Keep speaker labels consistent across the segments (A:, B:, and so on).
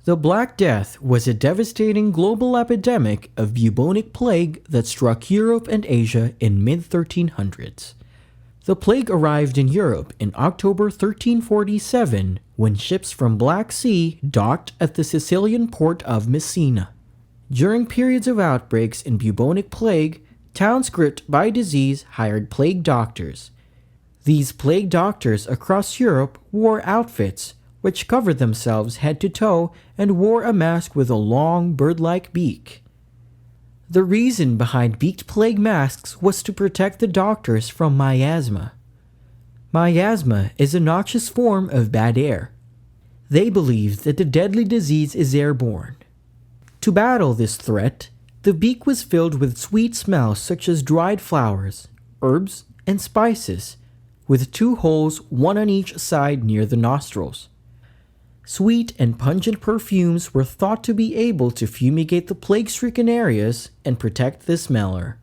A: The Black Death was a devastating global epidemic of bubonic plague that struck Europe and Asia in mid-1300s. The plague arrived in Europe in October 1347 when ships from Black Sea docked at the Sicilian port of Messina. During periods of outbreaks in bubonic plague, towns gripped by disease hired plague doctors. These plague doctors across Europe wore outfits which covered themselves head to toe and wore a mask with a long bird-like beak. The reason behind beaked plague masks was to protect the doctors from miasma. Miasma is a noxious form of bad air. They believed that the deadly disease is airborne. To battle this threat, the beak was filled with sweet smells such as dried flowers, herbs, and spices, with 2 holes, one on each side near the nostrils. Sweet and pungent perfumes were thought to be able to fumigate the plague-stricken areas and protect the smeller.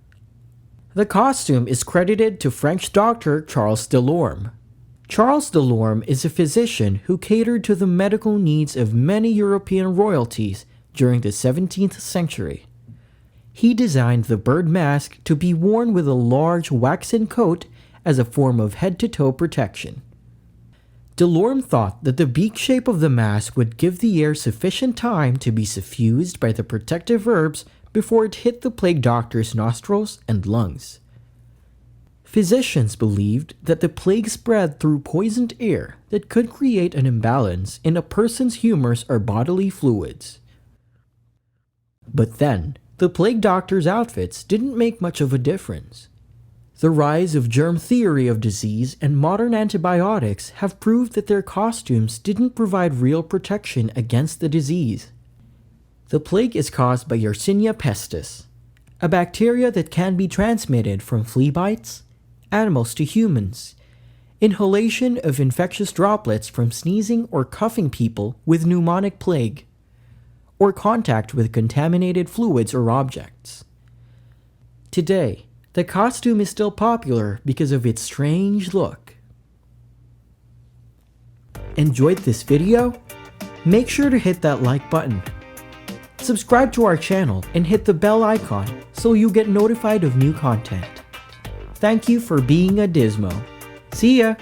A: The costume is credited to French doctor Charles Delorme. Charles Delorme is a physician who catered to the medical needs of many European royalties during the 17th century. He designed the bird mask to be worn with a large waxen coat as a form of head-to-toe protection. Delorme thought that the beak shape of the mask would give the air sufficient time to be suffused by the protective herbs before it hit the plague doctor's nostrils and lungs. Physicians believed that the plague spread through poisoned air that could create an imbalance in a person's humors or bodily fluids. But then, the plague doctor's outfits didn't make much of a difference. The rise of germ theory of disease and modern antibiotics have proved that their costumes didn't provide real protection against the disease. The plague is caused by Yersinia pestis, a bacteria that can be transmitted from flea bites, animals to humans, inhalation of infectious droplets from sneezing or coughing people with pneumonic plague, or contact with contaminated fluids or objects. Today, the costume is still popular because of its strange look. Enjoyed this video? Make sure to hit that like button. Subscribe to our channel and hit the bell icon so you get notified of new content. Thank you for being a Dismo. See ya!